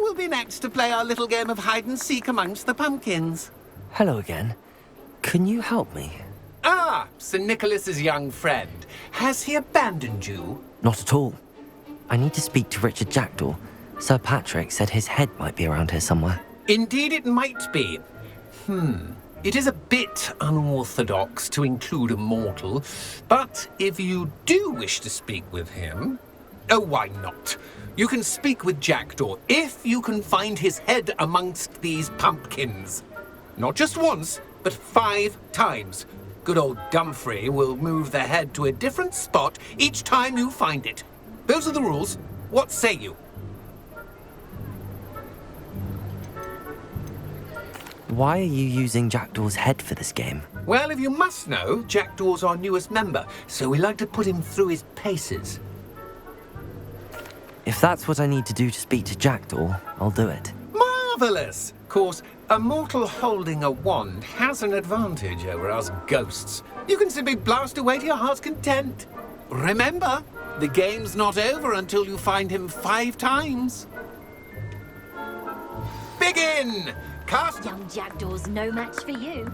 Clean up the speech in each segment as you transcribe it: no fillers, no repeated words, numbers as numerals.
will be next to play our little game of hide-and-seek amongst the pumpkins? Hello again. Can you help me? Ah, Sir Nicholas's young friend. Has he abandoned you? Not at all. I need to speak to Richard Jackdaw. Sir Patrick said his head might be around here somewhere. Indeed it might be. It is a bit unorthodox to include a mortal, but if you do wish to speak with him... Oh, why not? You can speak with Jackdaw if you can find his head amongst these pumpkins. Not just once, but 5 times. Good old Dumfrey will move the head to a different spot each time you find it. Those are the rules. What say you? Why are you using Jackdaw's head for this game? Well, if you must know, Jackdaw's our newest member, so we like to put him through his paces. If that's what I need to do to speak to Jackdaw, I'll do it. Marvellous! Of course, a mortal holding a wand has an advantage over us ghosts. You can simply blast away to your heart's content. Remember, the game's not over until you find him 5 times. Begin! Cast... Young Jackdaw's no match for you.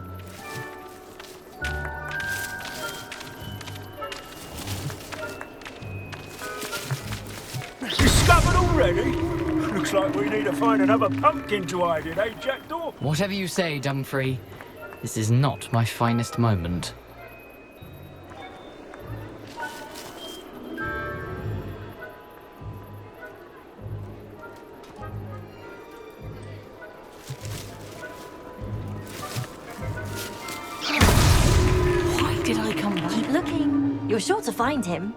Discovered already? Looks like we need to find another pumpkin to hide in, eh, Jackdaw? Whatever you say, Dumfrey. This is not my finest moment. Why did I come back? Keep looking. You're sure to find him.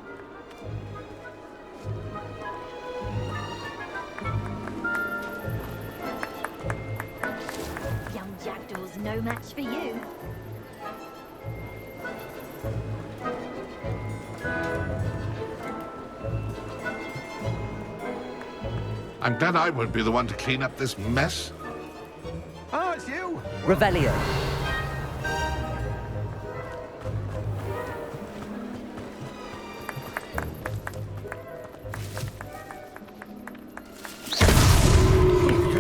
Young Jackdaw's no match for you. I'm glad I won't be the one to clean up this mess. Oh, it's you! Revelio.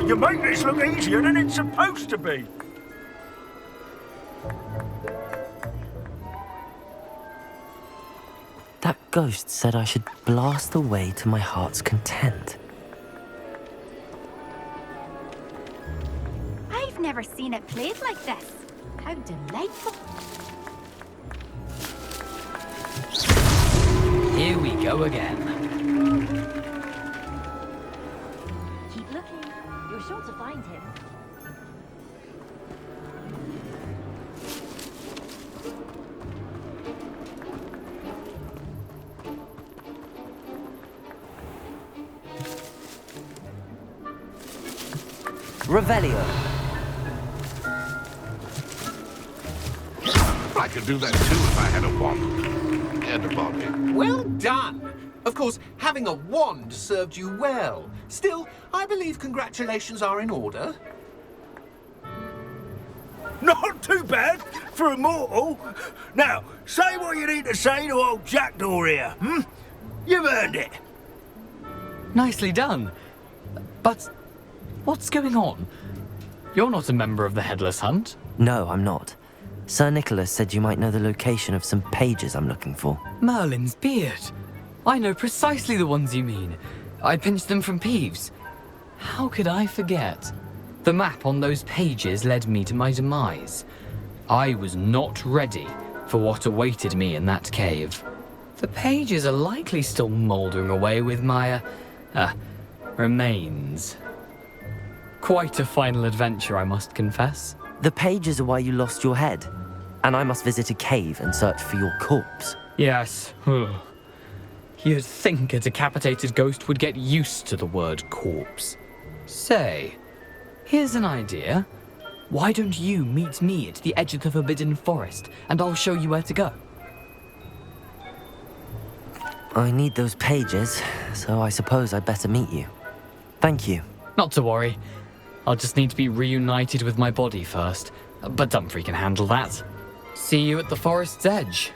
You make this look easier than it's supposed to be. That ghost said I should blast away to my heart's content. I've never seen it played like this. How delightful. Here we go again. Keep looking. You're sure to find him. Revelio. I could do that too if I had a wand and a body. Well done! Of course, having a wand served you well. Still, I believe congratulations are in order. Not too bad for a mortal. Now, say what you need to say to old Jackdaw here, You've earned it. Nicely done. But what's going on? You're not a member of the Headless Hunt. No, I'm not. Sir Nicholas said you might know the location of some pages I'm looking for. Merlin's beard. I know precisely the ones you mean. I pinched them from Peeves. How could I forget? The map on those pages led me to my demise. I was not ready for what awaited me in that cave. The pages are likely still mouldering away with my, remains. Quite a final adventure, I must confess. The pages are why you lost your head, and I must visit a cave and search for your corpse. Yes. You'd think a decapitated ghost would get used to the word corpse. Say, here's an idea. Why don't you meet me at the edge of the Forbidden Forest, and I'll show you where to go? I need those pages, so I suppose I'd better meet you. Thank you. Not to worry. I'll just need to be reunited with my body first. But Dumfrey can handle that. See you at the forest's edge.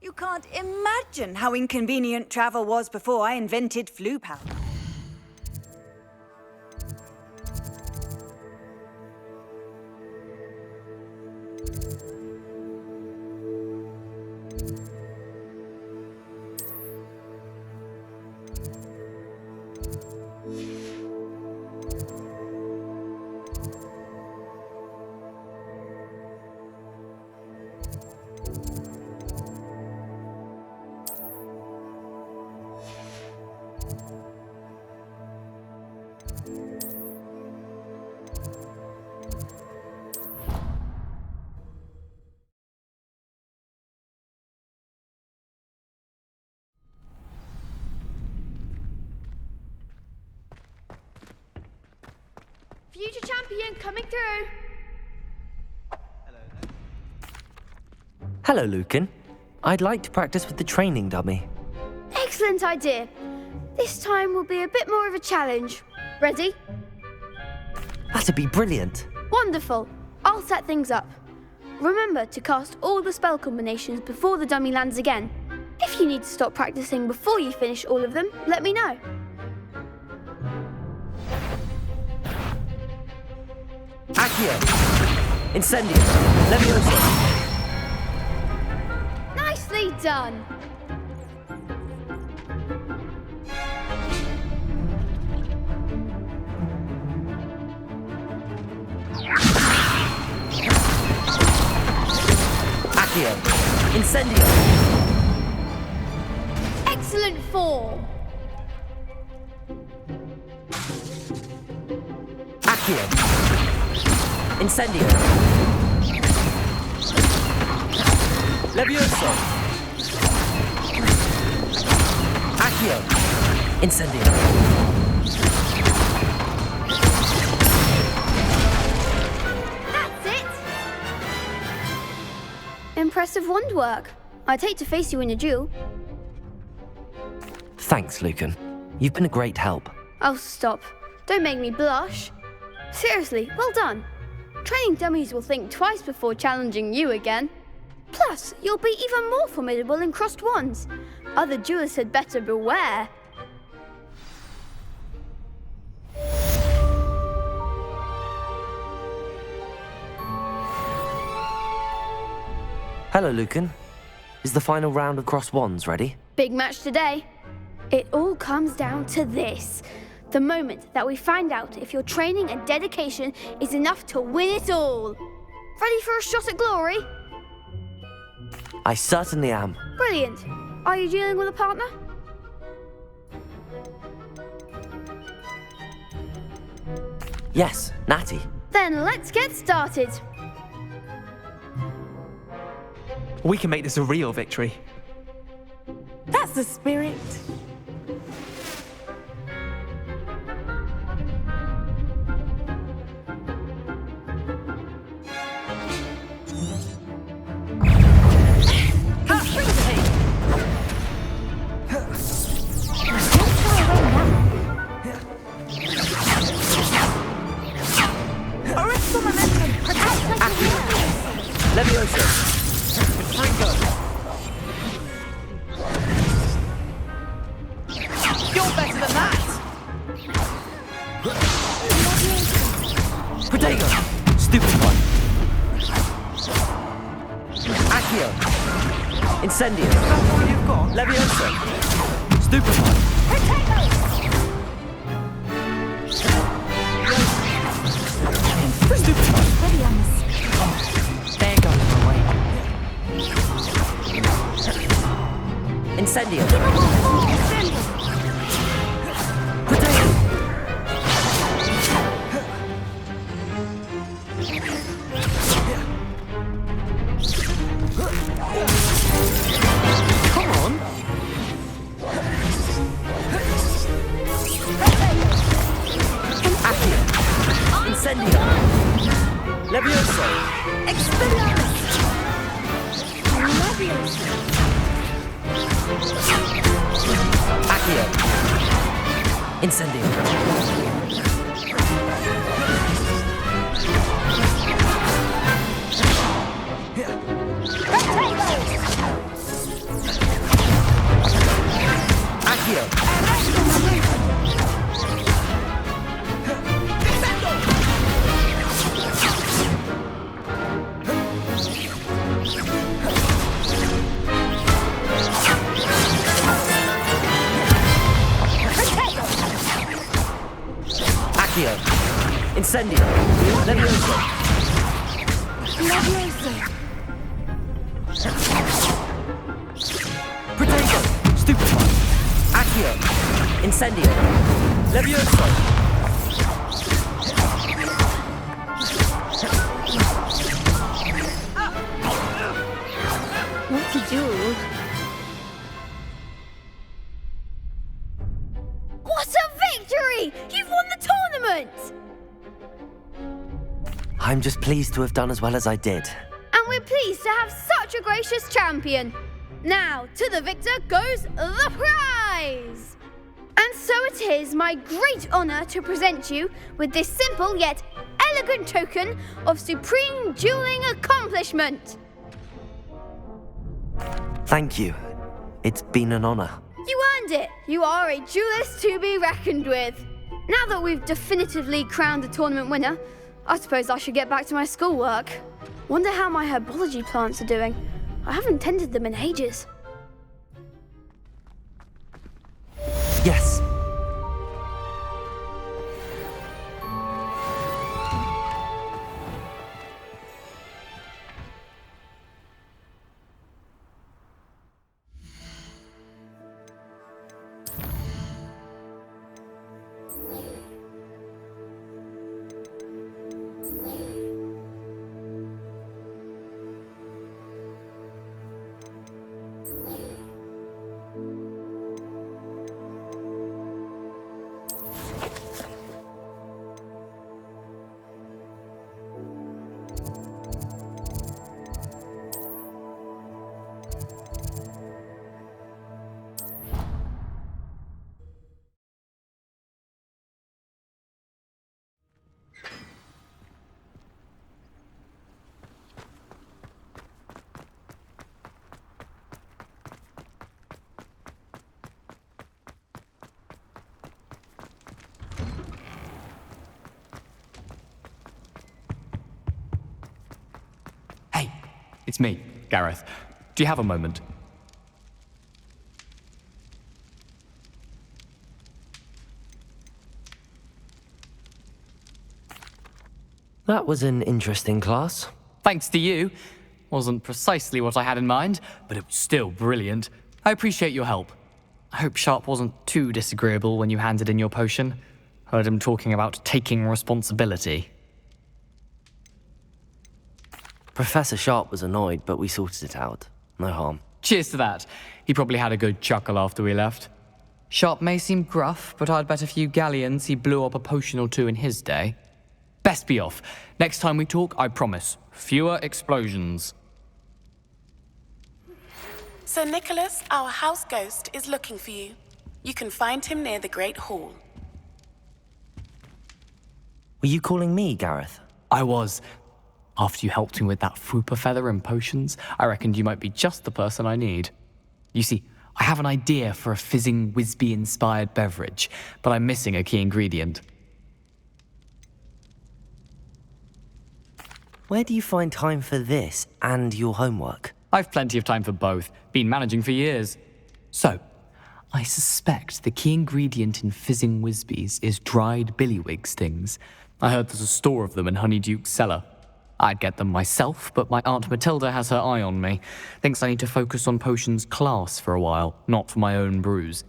You can't imagine how inconvenient travel was before I invented flu powder. Future champion coming through. Hello, Lucan. I'd like to practice with the training dummy. Excellent idea. This time will be a bit more of a challenge. Ready? That'd be brilliant. Wonderful. I'll set things up. Remember to cast all the spell combinations before the dummy lands again. If you need to stop practicing before you finish all of them, let me know. Accio! Incendio! Levioso! Nicely done. Accio! Incendio! Excellent form. Accio! Incendio! Levioso! Accio! Incendio! That's it. Impressive wand work. I'd hate to face you in a duel. Thanks, Lucan. You've been a great help. Oh, stop. Don't make me blush. Seriously, well done. Training dummies will think twice before challenging you again. Plus, you'll be even more formidable in crossed wands. Other duelists had better beware. Hello, Lucan. Is the final round of crossed wands ready? Big match today. It all comes down to this. The moment that we find out if your training and dedication is enough to win it all. Ready for a shot at glory? I certainly am. Brilliant. Are you dealing with a partner? Yes, Natty. Then let's get started. We can make this a real victory. That's the spirit. Levioso! You're better than that! Protego! Stupid one! Accio! Incendio! You've got Levioso! Stupid one! Stupid one! There goes my way. Incendio! Come on! Accio! Incendio! Levioso! Expelliarmus! Levioso! Accio! Incendio! Accio! Accio! Incendio! Levioso! Protego! Stupefy! Accio! Incendio! Levioso! What to do? What a victory! You've won the tournament! I'm just pleased to have done as well as I did. And we're pleased to have such a gracious champion. Now, to the victor goes the prize! And so it is my great honour to present you with this simple yet elegant token of supreme dueling accomplishment. Thank you. It's been an honor. You earned it. You are a duelist to be reckoned with. Now that we've definitively crowned the tournament winner, I suppose I should get back to my schoolwork. Wonder how my herbology plants are doing. I haven't tended them in ages. Yes. Hey, it's me, Gareth. Do you have a moment? That was an interesting class. Thanks to you. Wasn't precisely what I had in mind, but it was still brilliant. I appreciate your help. I hope Sharp wasn't too disagreeable when you handed in your potion. Heard him talking about taking responsibility. Professor Sharp was annoyed, but we sorted it out. No harm. Cheers to that. He probably had a good chuckle after we left. Sharp may seem gruff, but I'd bet a few galleons he blew up a potion or two in his day. Best be off. Next time we talk, I promise, fewer explosions. Sir Nicholas, our house ghost, is looking for you. You can find him near the Great Hall. Were you calling me, Gareth? I was. After you helped me with that Fupa feather and potions, I reckoned you might be just the person I need. You see, I have an idea for a fizzing Wisby-inspired beverage, but I'm missing a key ingredient. Where do you find time for this and your homework? I've plenty of time for both. Been managing for years. So, I suspect the key ingredient in fizzing Wisbies is dried billywig stings. I heard there's a store of them in Honeyduke's cellar. I'd get them myself, but my Aunt Matilda has her eye on me. Thinks I need to focus on potions class for a while, not for my own brews.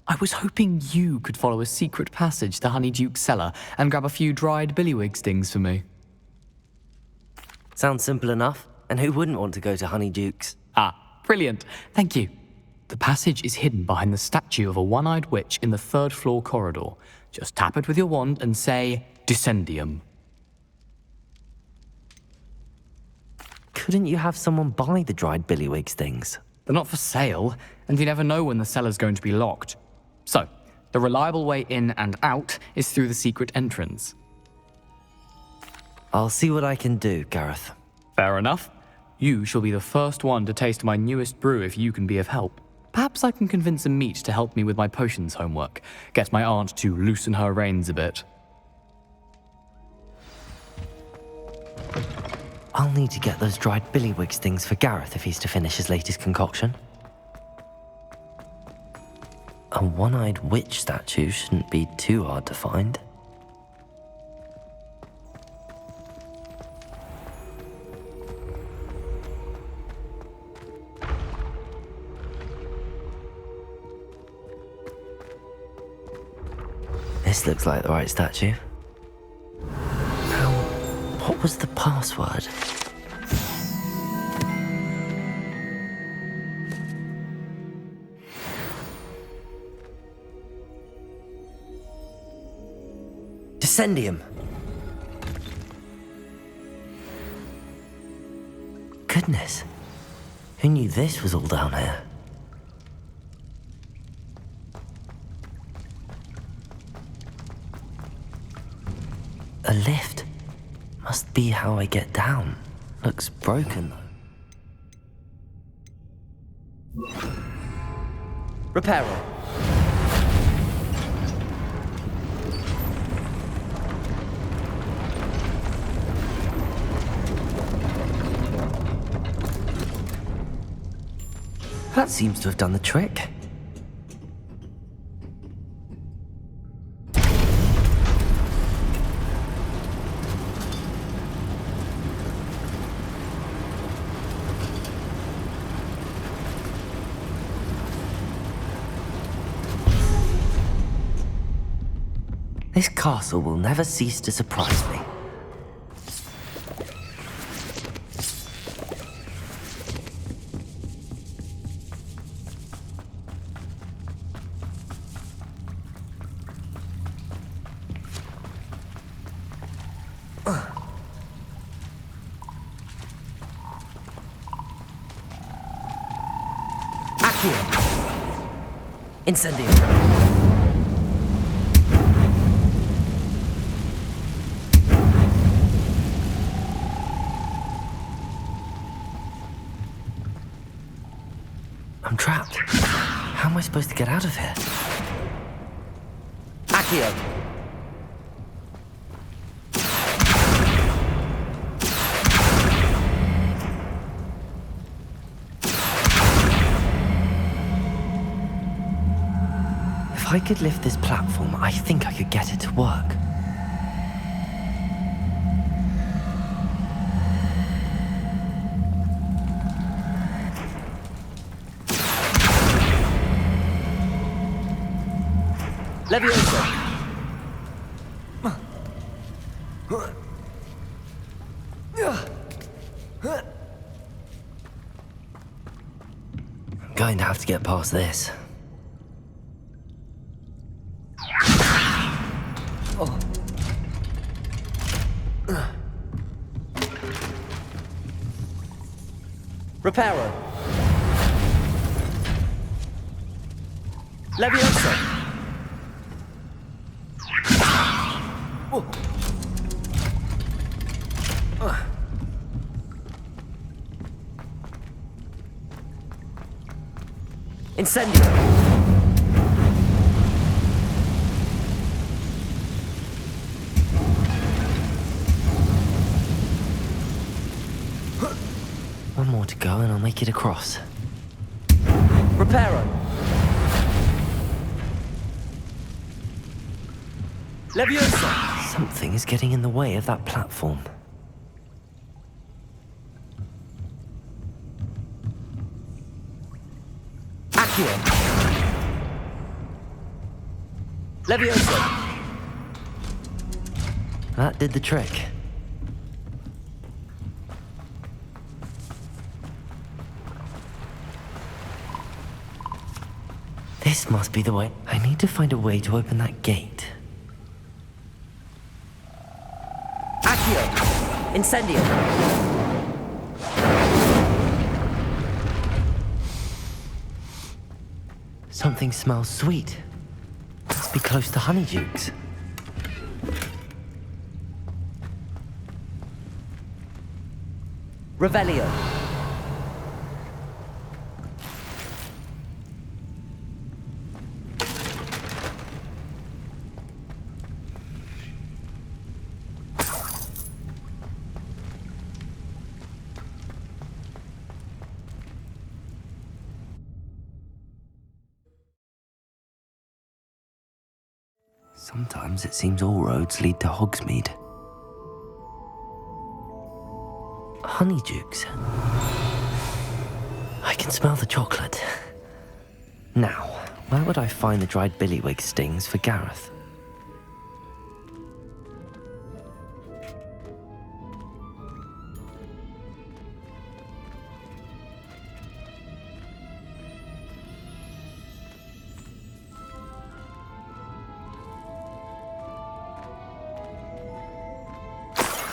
I was hoping you could follow a secret passage to Honeyduke's cellar and grab a few dried billywig stings for me. Sounds simple enough. And who wouldn't want to go to Honeyduke's? Ah, brilliant. Thank you. The passage is hidden behind the statue of a one-eyed witch in the third-floor corridor. Just tap it with your wand and say, Descendium. Couldn't you have someone buy the dried billywig stings? They're not for sale, and you never know when the cellar's going to be locked. So, the reliable way in and out is through the secret entrance. I'll see what I can do, Gareth. Fair enough. You shall be the first one to taste my newest brew if you can be of help. Perhaps I can convince a meat to help me with my potions homework, get my aunt to loosen her reins a bit. I'll need to get those dried billywigs things for Gareth if he's to finish his latest concoction. A one-eyed witch statue shouldn't be too hard to find. This looks like the right statue. Now, what was the password? Descendium. Goodness. Who knew this was all down here? A lift. Must be how I get down. Looks broken though. Repairer. That seems to have done the trick. This castle will never cease to surprise me. Incendium. I'm trapped. How am I supposed to get out of here? Accio. If I could lift this platform, I think I could get it to work. Leviosa! I'm going to have to get past this. Reparo. Leviosa. Incendio. One more to go and I'll make it across. Reparo. Leviosa! Something is getting in the way of that platform. Accio. Leviosa! That did the trick. This must be the way. I need to find a way to open that gate. Accio! Incendio! Something smells sweet. Must be close to Honeydukes. Revelio. Sometimes it seems all roads lead to Hogsmeade. Honeydukes. I can smell the chocolate. Now, where would I find the dried billywig stings for Gareth?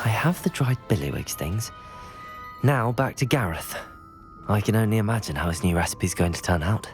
I have the dried billywig stings. Now back to Gareth. I can only imagine how his new recipe's going to turn out.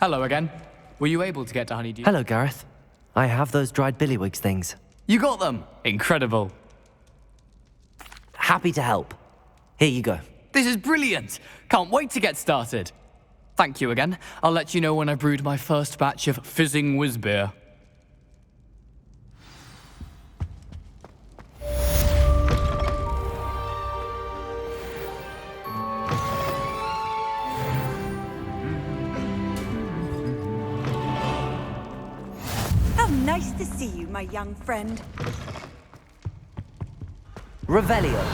Hello again. Were you able to get to Honeydew? Hello, Gareth. I have those dried billywig things. You got them! Incredible. Happy to help. Here you go. This is brilliant! Can't wait to get started. Thank you again. I'll let you know when I brewed my first batch of fizzing whiz-beer. Nice to see you, my young friend. Revelio.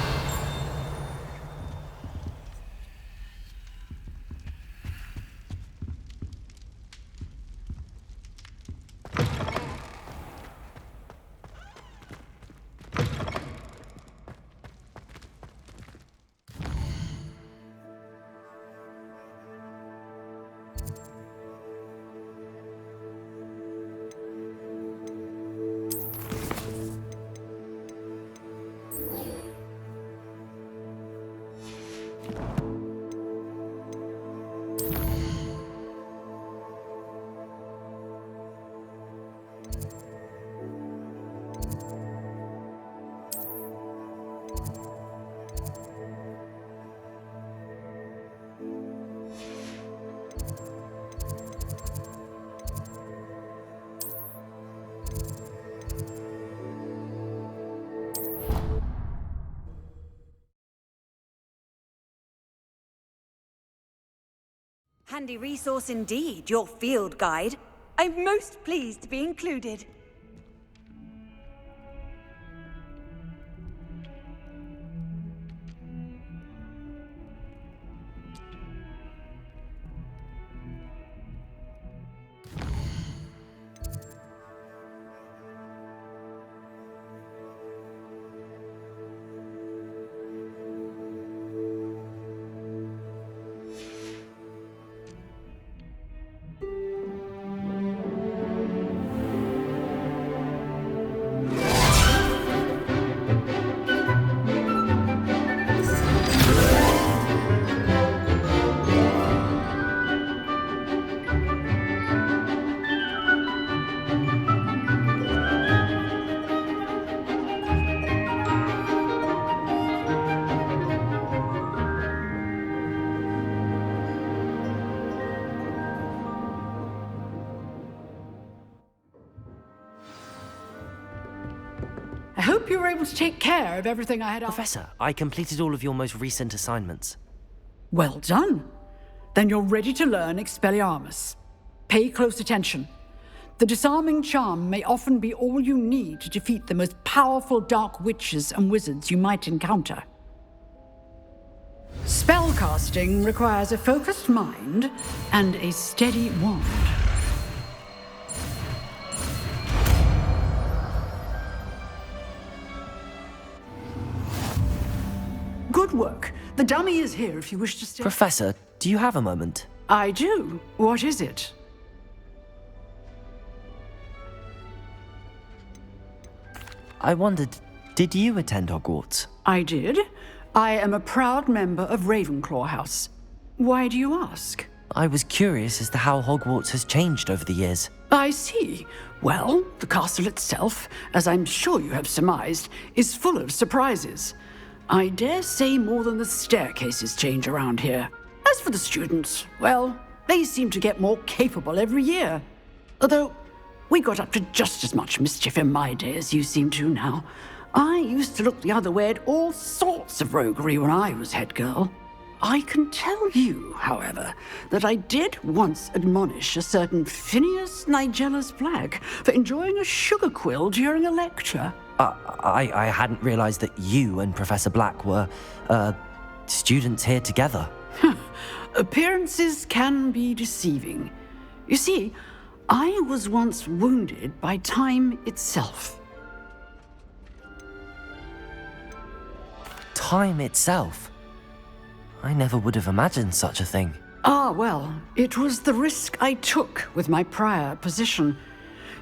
Handy resource indeed, your field guide. I'm most pleased to be included. I hope you were able to take care of everything I had asked. Professor, I completed all of your most recent assignments. Well done. Then you're ready to learn Expelliarmus. Pay close attention. The disarming charm may often be all you need to defeat the most powerful dark witches and wizards you might encounter. Spellcasting requires a focused mind and a steady wand. Good work. The dummy is here if you wish to stay. Professor, do you have a moment? I do. What is it? I wondered, did you attend Hogwarts? I did. I am a proud member of Ravenclaw House. Why do you ask? I was curious as to how Hogwarts has changed over the years. I see. Well, the castle itself, as I'm sure you have surmised, is full of surprises. I dare say more than the staircases change around here. As for the students, well, they seem to get more capable every year. Although, we got up to just as much mischief in my day as you seem to now. I used to look the other way at all sorts of roguery when I was head girl. I can tell you, however, that I did once admonish a certain Phineas Nigella's Black for enjoying a sugar quill during a lecture. I hadn't realized that you and Professor Black were, students here together. Appearances can be deceiving. You see, I was once wounded by time itself. Time itself? I never would have imagined such a thing. Ah, well, it was the risk I took with my prior position.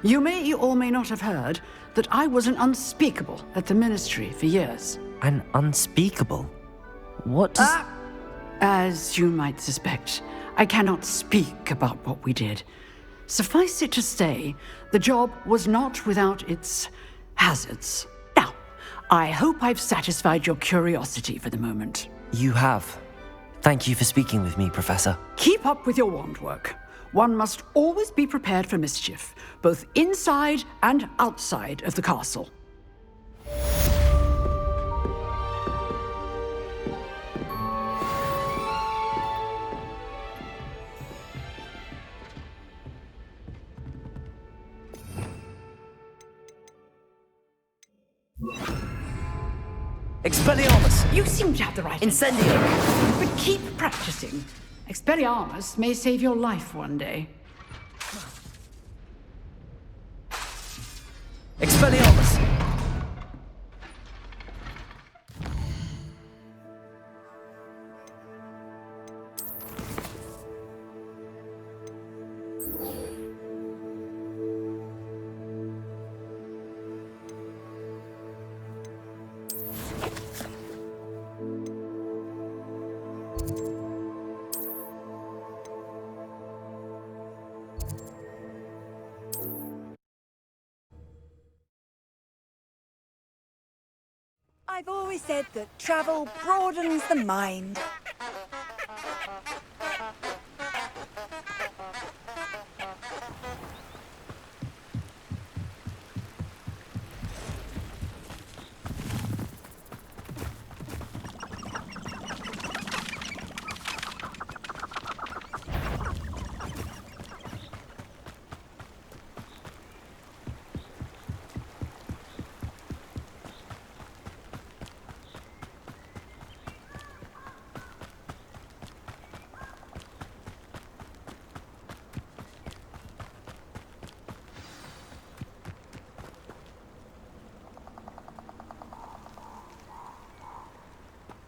You may or may not have heard that I was an unspeakable at the Ministry for years. An unspeakable? What does... As you might suspect, I cannot speak about what we did. Suffice it to say, the job was not without its hazards. Now, I hope I've satisfied your curiosity for the moment. You have. Thank you for speaking with me, Professor. Keep up with your wand work. One must always be prepared for mischief, both inside and outside of the castle. Expelliarmus! You seem to have the right Incendio! But keep practicing. Expelliarmus may save your life one day. Expelliarmus! I've always said that travel broadens the mind.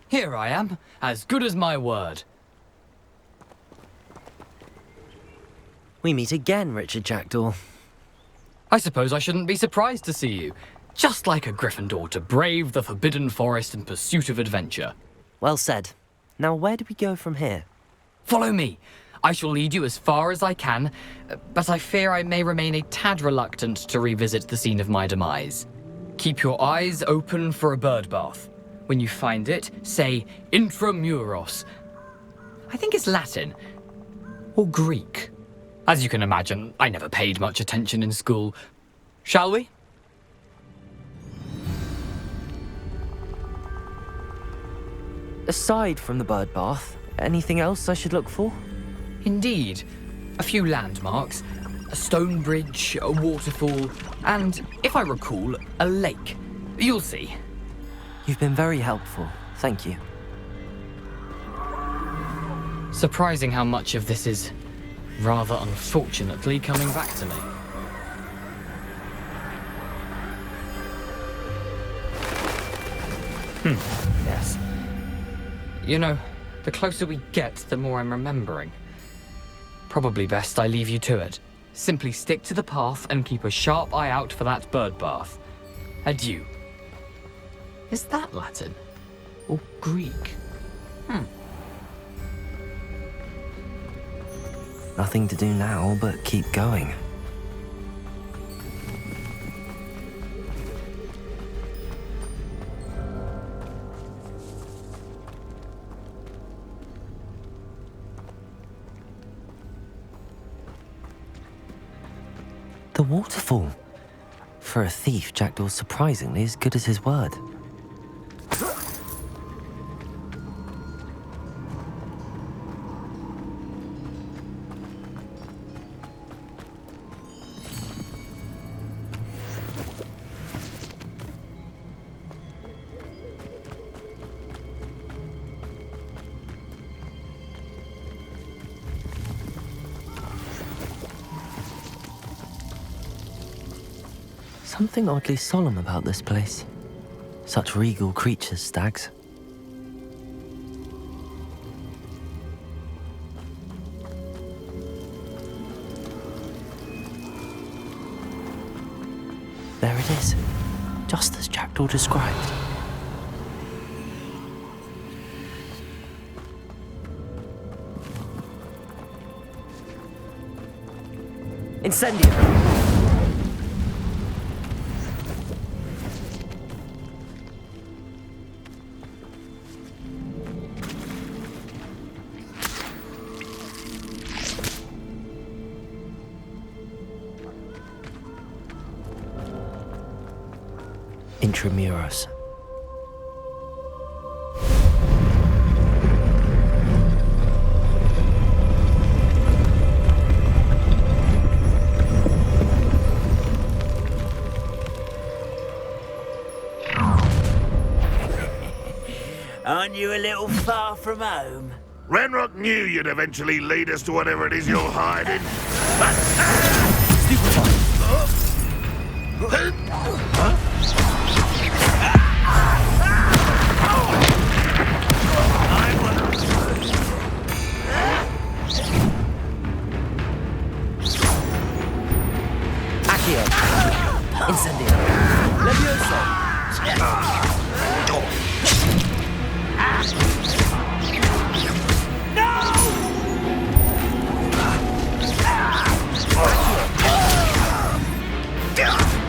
Here I am, as good as my word. We meet again, Richard Jackdaw. I suppose I shouldn't be surprised to see you. Just like a Gryffindor to brave the Forbidden Forest in pursuit of adventure. Well said. Now where do we go from here? Follow me. I shall lead you as far as I can, but I fear I may remain a tad reluctant to revisit the scene of my demise. Keep your eyes open for a bird bath. When you find it, say intramuros. I think it's Latin. Or Greek. As you can imagine, I never paid much attention in school. Shall we? Aside from the bird bath, anything else I should look for? Indeed. A few landmarks, a stone bridge, a waterfall, and, if I recall, a lake. You'll see. You've been very helpful. Thank you. Surprising how much of this is, rather unfortunately, coming back to me. Yes. You know, the closer we get, the more I'm remembering. Probably best I leave you to it. Simply stick to the path and keep a sharp eye out for that bird bath. Adieu. Is that Latin? Or Greek? Nothing to do now but keep going. The waterfall. For a thief, Jackdaw's surprisingly as good as his word. Something oddly solemn about this place. Such regal creatures, stags. There it is, just as Jackdaw described. Incendio! Intramuros. Aren't you a little far from home? Ranrock knew you'd eventually lead us to whatever it is you're hiding. Accio! Incendio! Levioso!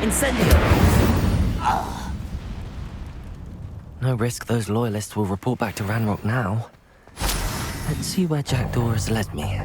Incendio! No risk those loyalists will report back to Ranrock now. Let's see where Jackdaw has led me.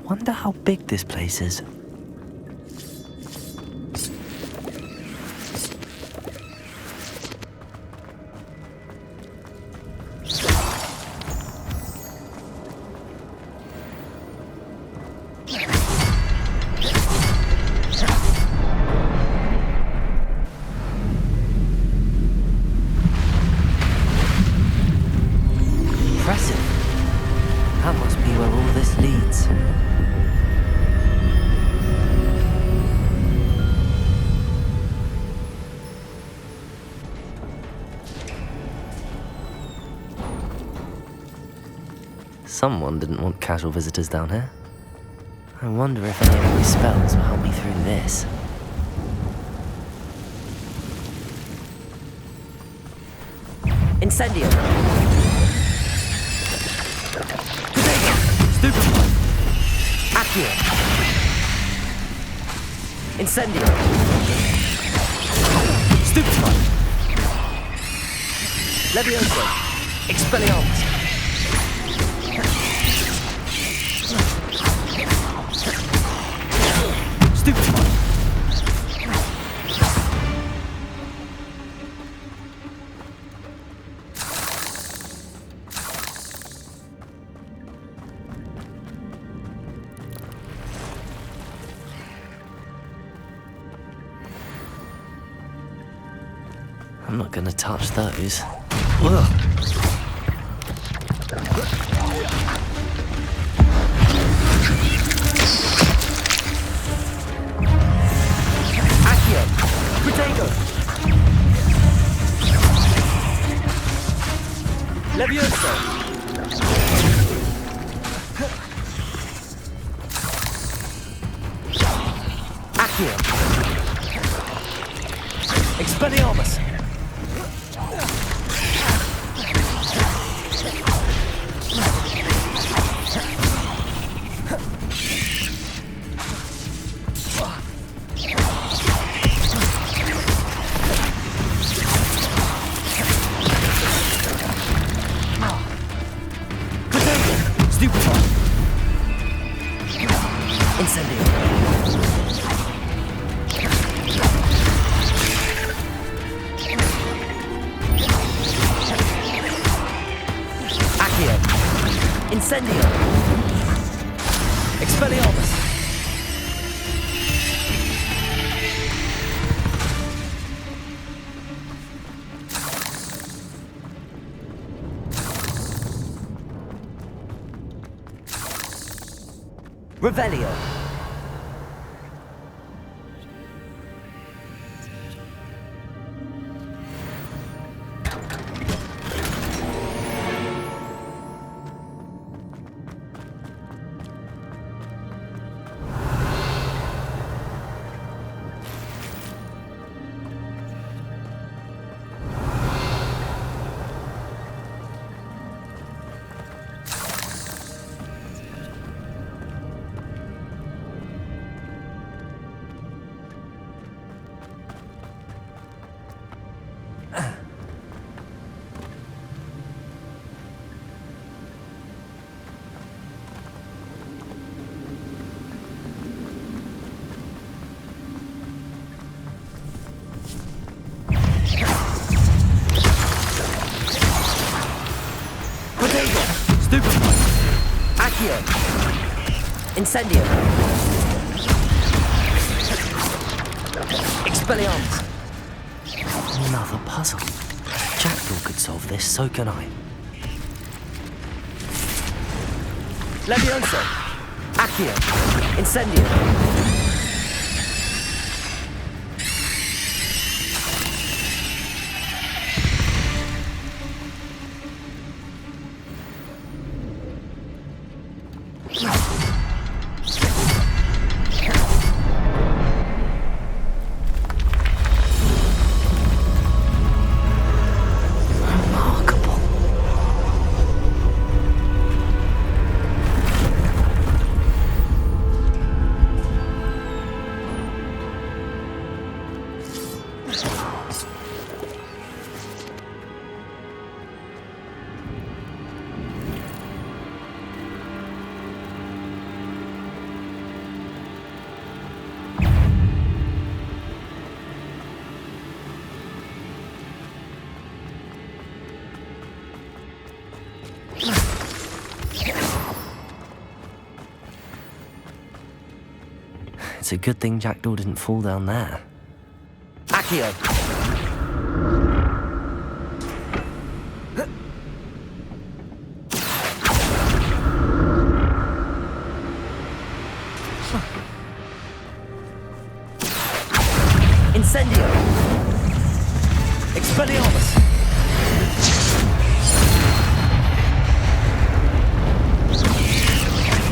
Wonder how big this place is. Impressive. That must be where all this leads. Someone didn't want casual visitors down here. I wonder if any of these spells will help me through this. Incendio! Stupefy! Accio! Incendio! Stupefy! Levioso! Expelliarmus! Stupefy! I'm not gonna touch those. Ugh. Accio! Protego! Levioso! Accio! Expelliarmus! Stupefy! Incendio! Accio! Incendio! Expelliarmus! Revelio! Stupefy! Accio! Incendio! Expelliarmus! Another puzzle. Jackdaw could solve this, so can I. Levioso! Accio! Incendio! It's a good thing Jackdaw didn't fall down there. Accio! Incendio! Expelliarmus!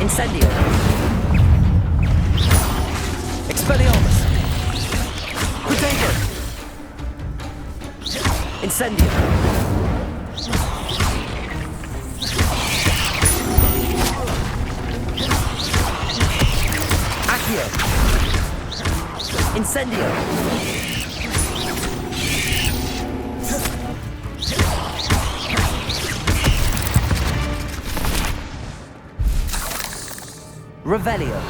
Incendio! Expelliarmus! Protego! Incendio! Accio! Incendio! Revelio.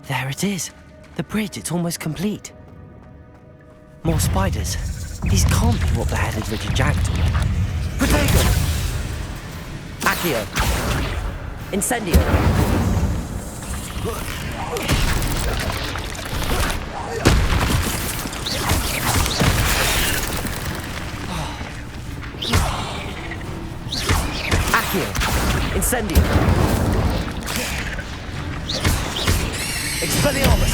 There it is. The bridge, it's almost complete. More spiders. These can't be what beheaded Richard Jackdaw. Protego! Accio! Incendio! Accio! Incendio! Expelliarmus!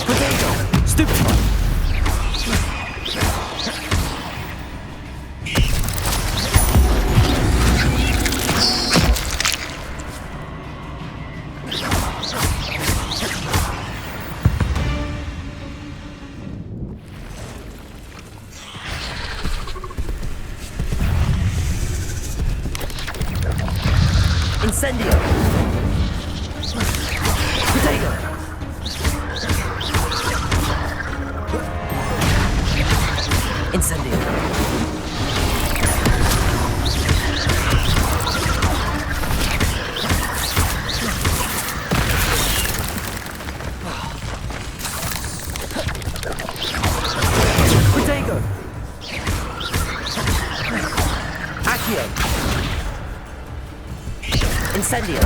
Protego! Stupefy! Incendio! Protego! Incendio! Protego! Accio! Incendio!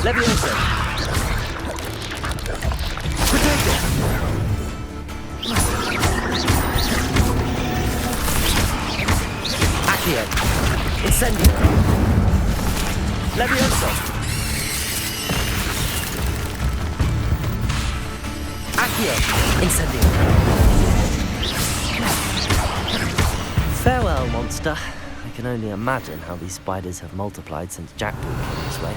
Levioso! Protego! Accio! Incendio! Levioso! Accio! Incendio! Farewell, monster. I can only imagine how these spiders have multiplied since Jackdaw came this way.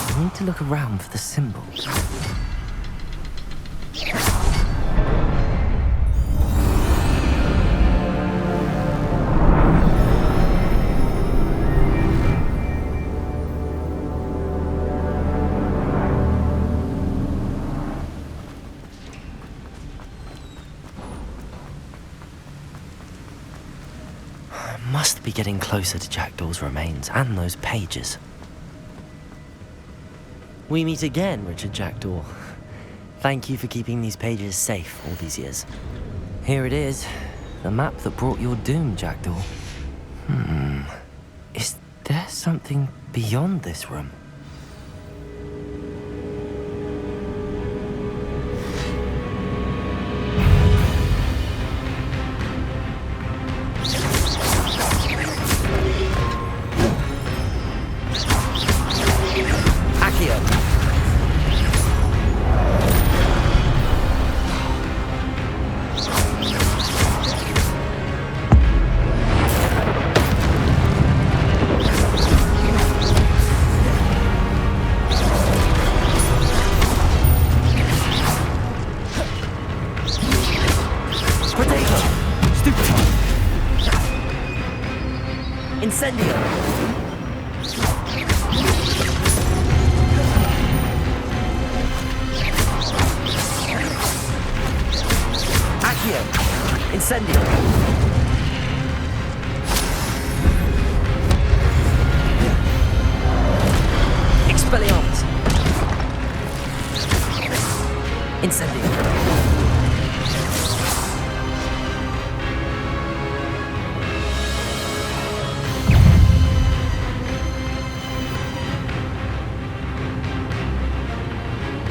I need to look around for the symbol. I must be getting closer to Jackdaw's remains and those pages. We meet again, Richard Jackdaw. Thank you for keeping these pages safe all these years. Here it is. The map that brought your doom, Jackdaw. Is there something beyond this room? Incendio! Accio! Incendio! Expelliarmus! Incendio!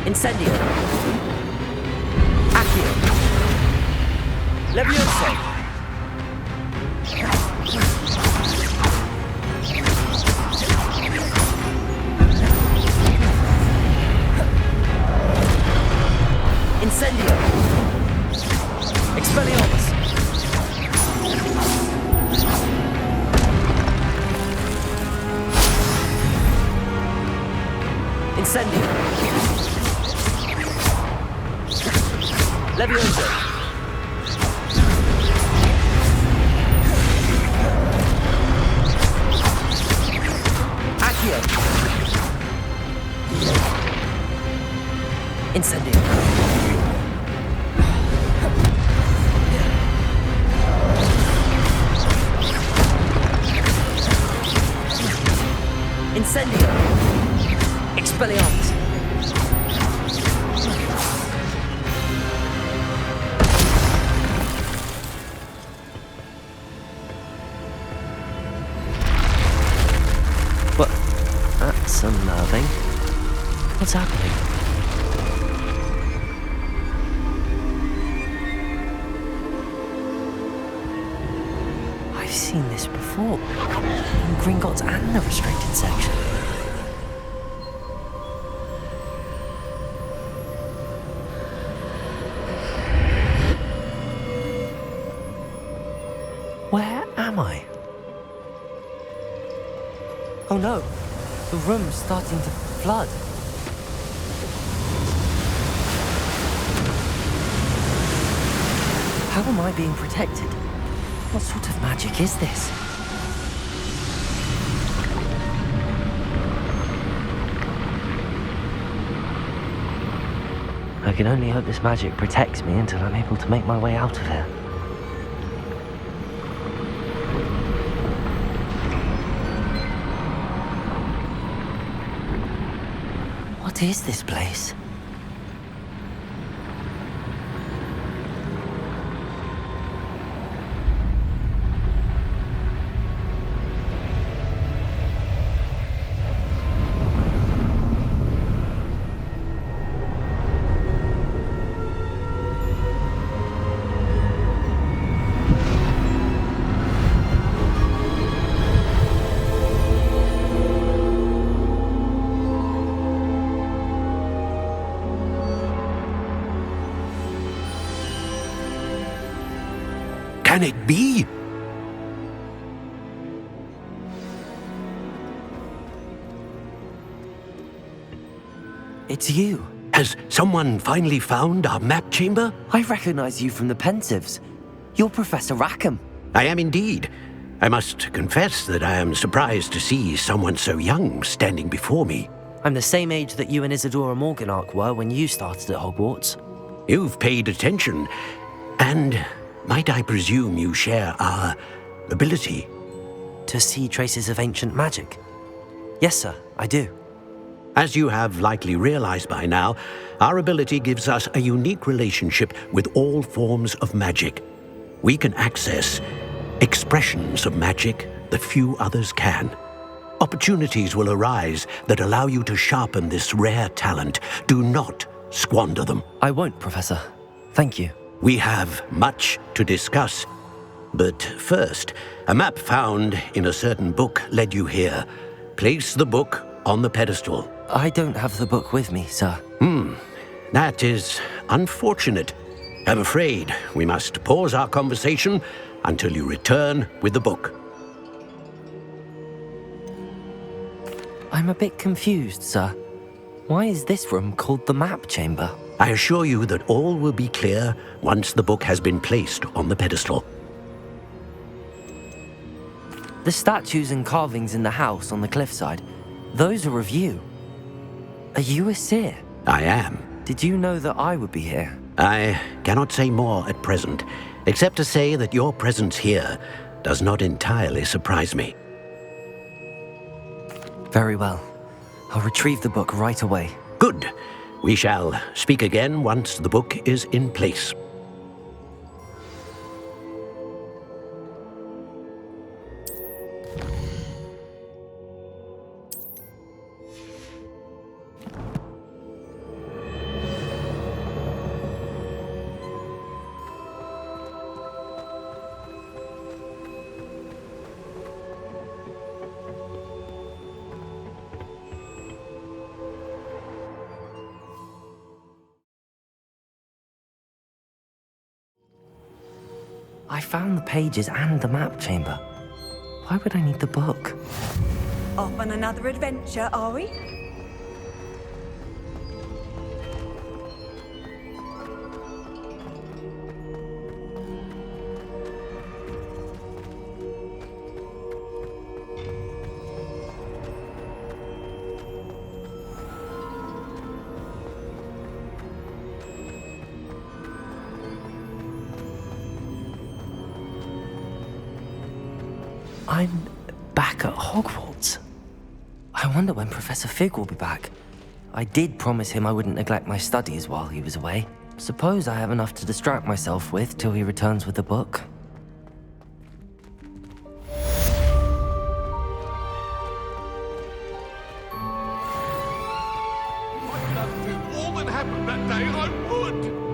Incendio! Accio! Levioso! Incendio! Expelliarmus! Incendio! Levioso! Accio! Incendio! Incendio! Expelliarmus! That's unnerving. What's happening? I've seen this before. In Gringotts and the restricted section. Where am I? Oh no! The room's starting to flood. How am I being protected? What sort of magic is this? I can only hope this magic protects me until I'm able to make my way out of here. What is this place? Can it be? It's you. Has someone finally found our map chamber? I recognize you from the Pensives. You're Professor Rackham. I am indeed. I must confess that I am surprised to see someone so young standing before me. I'm the same age that you and Isadora Morganach were when you started at Hogwarts. You've paid attention, and might I presume you share our ability? To see traces of ancient magic? Yes, sir, I do. As you have likely realized by now, our ability gives us a unique relationship with all forms of magic. We can access expressions of magic that few others can. Opportunities will arise that allow you to sharpen this rare talent. Do not squander them. I won't, Professor. Thank you. We have much to discuss. But first, a map found in a certain book led you here. Place the book on the pedestal. I don't have the book with me, sir. That is unfortunate. I'm afraid we must pause our conversation until you return with the book. I'm a bit confused, sir. Why is this room called the map chamber? I assure you that all will be clear once the book has been placed on the pedestal. The statues and carvings in the house on the cliffside, those are of you. Are you a seer? I am. Did you know that I would be here? I cannot say more at present, except to say that your presence here does not entirely surprise me. Very well. I'll retrieve the book right away. Good. We shall speak again once the book is in place. I found the pages and the map chamber. Why would I need the book? Off on another adventure, are we? I'm back at Hogwarts. I wonder when Professor Fig will be back. I did promise him I wouldn't neglect my studies while he was away. Suppose I have enough to distract myself with till he returns with the book. I'd undo all that happened that day, I would!